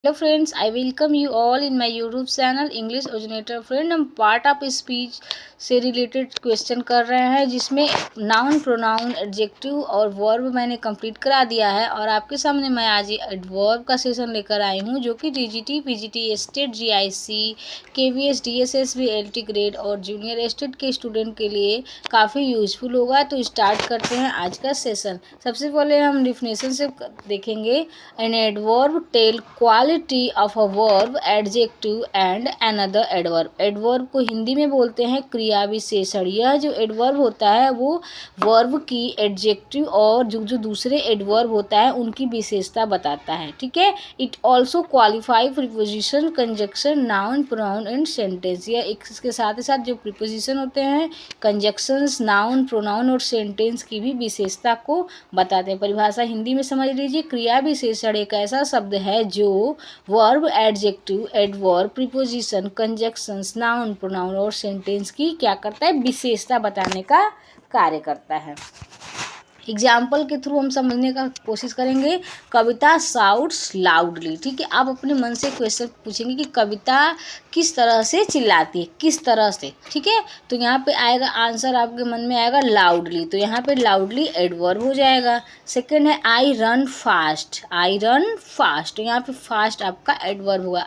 Hello friends, I welcome you all in my YouTube channel English originator. Friend, हम part of speech से related question कर रहे हैं जिसमें नाउन, प्रोनाउन, एडजेक्टिव और वर्ब मैंने कंप्लीट करा दिया है। और आपके सामने मैं आज एडवर्ब का सेशन लेकर आई हूं जो कि TGT, PGT, estate, GIC, KVS, DSSB, LT grade और जूनियर एस्टेट के स्टूडेंट के लिए काफ़ी यूजफुल होगा। तो स्टार्ट करते हैं आज का सेशन। सबसे पहले हम डिफिनेशन से देखेंगे। An adverb tell quality of a verb, adjective and another adverb. Adverb को हिंदी में बोलते हैं क्रिया विशेषण। यह जो एडवर्ब होता है वो वर्ब की एडजेक्टिव और जो दूसरे एडवर्ब होता है उनकी विशेषता बताता है। ठीक है। It also qualify preposition, conjunction, noun, pronoun and sentence. यह इसके साथ ही साथ जो प्रीपोजिशन होते हैं, कंजक्शंस, नाउन, प्रोनाउन और सेंटेंस की भी विशेषता को बताते हैं। परिभाषा हिंदी में समझ लीजिए। क्रिया विशेषण एक ऐसा शब्द है जो verb, adjective, adverb, preposition, conjunctions, noun, pronoun और सेंटेंस की क्या करता है, विशेषता बताने का कार्य करता है। एग्जाम्पल के थ्रू हम समझने का कोशिश करेंगे। कविता साउट्स लाउडली। ठीक है। आप अपने मन से क्वेश्चन पूछेंगे कि कविता किस तरह से चिल्लाती है, किस तरह से। ठीक है। तो यहाँ पे आएगा आंसर, आपके मन में आएगा लाउडली। तो यहाँ पे लाउडली एडवर्ब हो जाएगा। सेकंड है I run fast. I run fast, तो यहाँ पे फास्ट आपका एडवर्ब होगा।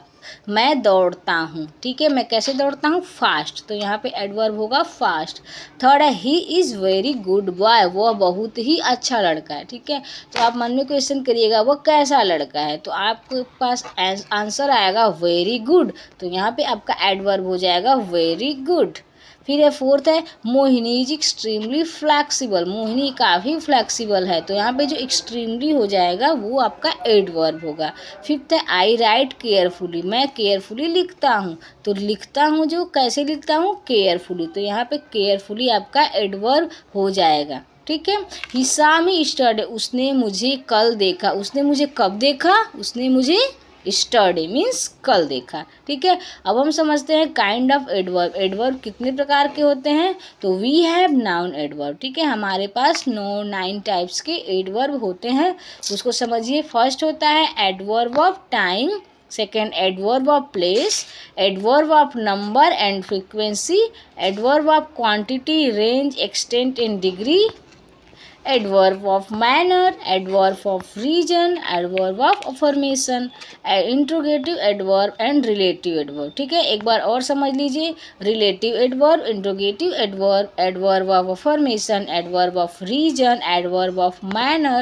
मैं दौड़ता हूँ। ठीक है। मैं कैसे दौड़ता हूँ, फास्ट, तो यहाँ पे एडवर्ब होगा फास्ट। थर्ड है he is very good boy. वह बहुत ही अच्छा लड़का है। ठीक है। तो आप मन में क्वेश्चन करिएगा वह कैसा लड़का है, तो आपके पास आंसर आएगा वेरी गुड। तो यहाँ पे आपका एडवर्ब हो जाएगा वेरी गुड। फिर है फोर्थ है Mohini is extremely flexible. Mohini काफ़ी फ्लैक्सीबल है, तो यहाँ पे जो एक्सट्रीमली हो जाएगा वो आपका एडवर्ब होगा। फिफ्थ है आई राइट केयरफुली। मैं केयरफुली लिखता हूँ। तो लिखता हूँ जो कैसे लिखता हूँ, केयरफुली। तो यहाँ पे केयरफुली आपका एडवर्ब हो जाएगा। ठीक है। हिसामी स्टडी। उसने मुझे कल देखा। उसने मुझे कब देखा, उसने मुझे स्टडी मीन्स कल देखा। ठीक है। अब हम समझते हैं काइंड ऑफ एडवर्ब। एडवर्ब कितने प्रकार के होते हैं, तो वी हैव नाउन एडवर्ब। ठीक है। हमारे पास 9 टाइप्स के एडवर्ब होते हैं, उसको समझिए। फर्स्ट होता है adverb of time, second adverb of place, adverb of number and frequency, adverb of quantity, range, extent and degree, adverb of manner, adverb of region, adverb of affirmation, interrogative adverb and relative adverb। ठीक है। एक बार और समझ लीजिए। relative adverb, interrogative adverb, adverb of affirmation, adverb of region, adverb of manner,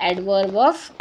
adverb of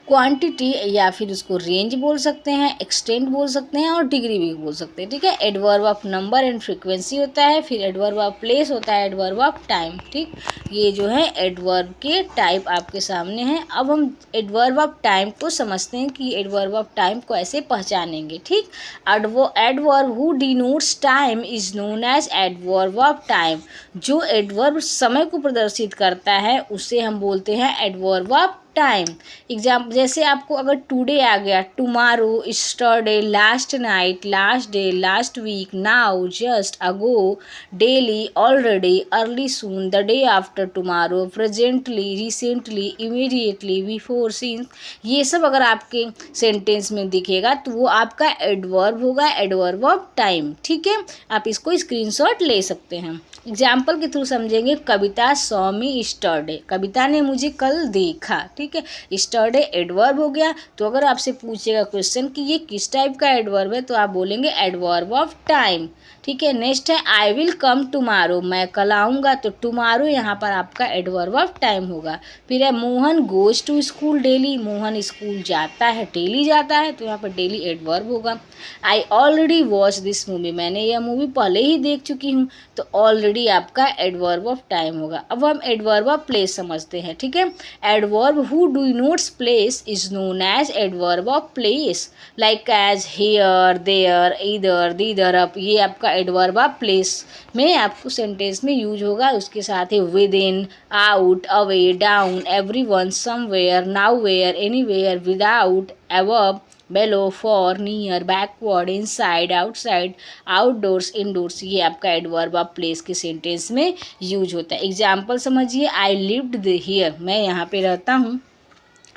quantity या फिर उसको range बोल सकते हैं, एक्सटेंट बोल सकते हैं और डिग्री भी बोल सकते हैं। ठीक है। Adverb of number and frequency होता है। फिर एडवर्ब ऑफ प्लेस होता है, एडवर्ब ऑफ टाइम। ठीक, ये जो है एडवर्ब के टाइप आपके सामने हैं। अब हम एडवर्ब ऑफ टाइम को समझते हैं कि एडवर्ब ऑफ टाइम को ऐसे पहचानेंगे। ठीक, adverb who denotes time is known as adverb of time. जो एडवर्ब समय को प्रदर्शित करता है उसे हम बोलते हैं एडवर्ब ऑफ टाइम। एग्जाम्पल जैसे आपको अगर टुडे आ गया, tomorrow, yesterday, last night, last day, last week, now, just, ago, daily, already, early, soon, the day after tomorrow, presently, recently, immediately, before, since, ये सब अगर आपके सेंटेंस में दिखेगा तो वो आपका एडवर्ब होगा, एडवर्ब ऑफ टाइम। ठीक है। आप इसको स्क्रीनशॉट ले सकते हैं। एग्जाम्पल के थ्रू समझेंगे। कविता सॉ मी स्टरडे। कविता ने मुझे कल देखा। ठीक है। स्टरडे एडवर्ब हो गया। तो अगर आपसे पूछेगा क्वेश्चन कि ये किस टाइप का एडवर्ब है, तो आप बोलेंगे एडवर्ब ऑफ टाइम। ठीक है। नेक्स्ट है आई विल कम टुमारो। मैं कल आऊँगा। तो टुमारो यहाँ पर आपका एडवर्ब ऑफ टाइम होगा। फिर है Mohan goes to school daily. Mohan school जाता है, डेली जाता है, तो यहाँ पर डेली एडवर्ब होगा। I already watch this movie. मैंने यह मूवी पहले ही देख चुकी हूँ। तो ऑलरेडी आपका एडवर्ब ऑफ टाइम होगा। अब हम एडवर्ब ऑफ प्लेस समझते हैं। ठीक है। Adverb who denotes place is known as adverb of place, like as here, there, hither, thither, up. ये आपका एडवर्ब ऑफ प्लेस में आपको सेंटेंस में यूज होगा। उसके साथ ही with in, out, away, down, everyone, somewhere, nowhere, anywhere, without, above, below, for, near, backward, inside, outside, outdoors, indoors, ये आपका एडवर्ब ऑफ प्लेस के सेंटेंस में यूज होता है। एग्जाम्पल समझिए। I lived here. मैं यहाँ पे रहता हूँ।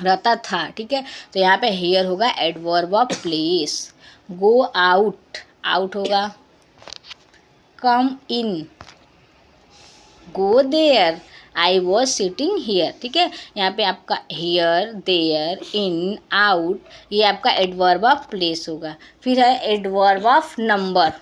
रहता था, ठीक है। तो यहाँ पे हेयर होगा adverb of place. Go out, out होगा। Come in, go there, I was sitting here, ठीक है। यहाँ पे आपका हेयर, देयर, इन, आउट, ये आपका एडवर्ब ऑफ प्लेस होगा। फिर है adverb of number.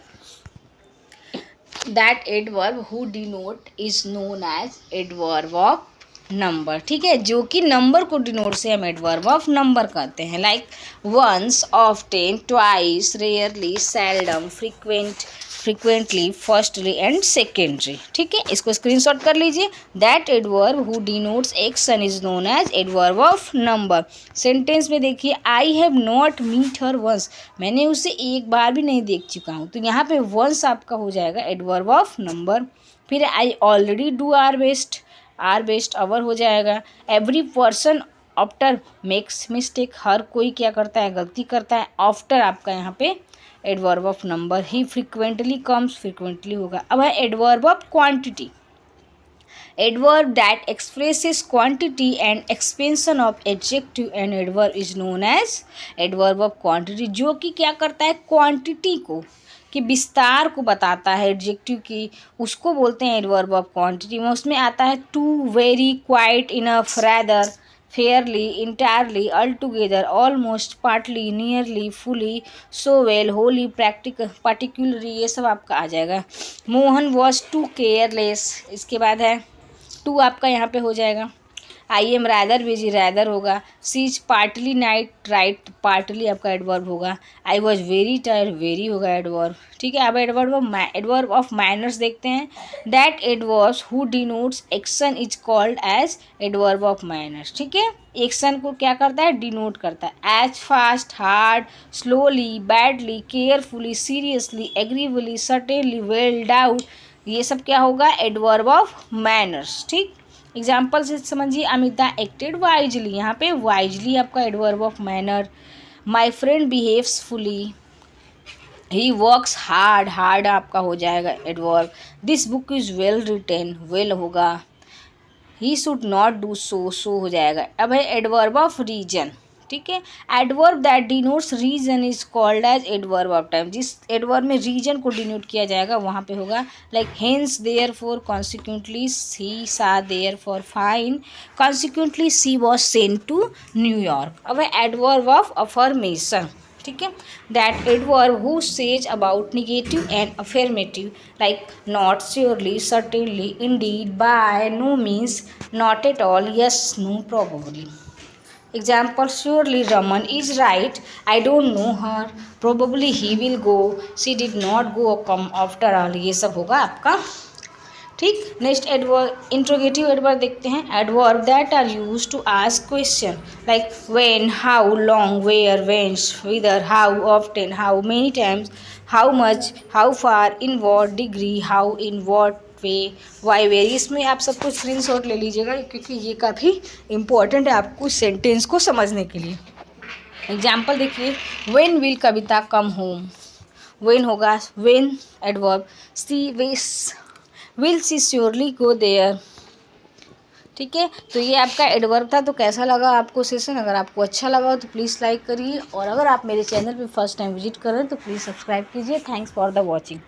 That adverb who denote is known as adverb of number, ठीक है। जो कि नंबर को डिनोट से हम एडवर्ब ऑफ नंबर कहते हैं। Like once, often, twice, rarely, seldom, frequently, firstly and secondary, ठीक है। इसको स्क्रीनशॉट कर लीजिए। That adverb who denotes action is known as adverb of number. Sentence में देखिए, I have not meet her once, मैंने उसे एक बार भी नहीं देख चुका हूँ, तो यहाँ पे वंस आपका हो जाएगा एडवर्ब ऑफ नंबर। फिर I already do our best, our best hour हो जाएगा। Every person after makes mistake, हर कोई क्या करता है, गलती करता है। आफ्टर आपका यहाँ पे adverb of number. He frequently comes, frequently होगा। अब है adverb of quantity. Adverb that expresses quantity and expansion of adjective and adverb is known as adverb of quantity. जो कि क्या करता है, क्वांटिटी को, कि विस्तार को बताता है एडजेक्टिव की, उसको बोलते हैं एडवर्ब ऑफ क्वांटिटी में। उसमें आता है too, very, quite, enough, rather, fairly, entirely, altogether, almost, partly, nearly, fully, so well, wholly, particularly, ये सब आपका आ जाएगा। मोहन वॉज टू केयरलेस, इसके बाद है टू आपका यहाँ पे हो जाएगा। I am rather busy, rather होगा। She is partly night, right, partly आपका एडवर्ब होगा। I was very tired, very होगा एडवर्ब, ठीक है। अब एडवर्ब ऑफ मैनर्स देखते हैं। That adverb who denotes action is called as adverb of manners, ठीक है। एक्शन को क्या करता है, डिनोट करता है। As fast, hard, slowly, badly, carefully, seriously, agreeably, certainly, well, doubt, ये सब क्या होगा, एडवर्ब ऑफ मैनर्स, ठीक। एग्जाम्पल से समझिए, अमिता एक्टेड वाइजली, यहाँ पे वाइजली आपका adverb of manner. My friend behaves fully, he works hard, hard आपका हो जाएगा adverb. This book is well written, well होगा। He should not do so, so हो जाएगा। अब है एडवर्ब ऑफ रीजन, ठीक है। Adverb that denotes reason is called as adverb of time. जिस एडवर्ब में रीजन को डिनोट किया जाएगा वहाँ पे होगा like hence, therefore, consequently, see saw, therefore, fine, consequently she was sent to New York. अब है एडवर्ब ऑफ अफर्मेशन, ठीक है। That adverb who says about negative and affirmative like not, surely, certainly, indeed, by, no means, not at all, yes, no, probably. Example, surely Raman is right, I don't know her, probably he will go, she did not go, come after all, ये सब होगा आपका, ठीक। Next adverb, interrogative adverb देखते हैं। Adverb that are use to ask question like when, how, long, where, whence, whither, how often, how many times, how much, how far, in what degree, how, in what way, why, where. इसमें आप सबको screenshot ले लीजिएगा क्योंकि ये काफ़ी important है आपको सेंटेंस को समझने के लिए। एग्जाम्पल देखिए, when will Kavita come home, when होगा, when adverb. She will she surely go there, ठीक है। तो ये आपका एडवर्ब था। तो कैसा लगा आपको सेशन? अगर आपको अच्छा लगा हो तो प्लीज़ लाइक करिए, और अगर आप मेरे चैनल पे फर्स्ट टाइम विजिट कर रहे हैं तो प्लीज़ सब्सक्राइब कीजिए। Thanks for the watching.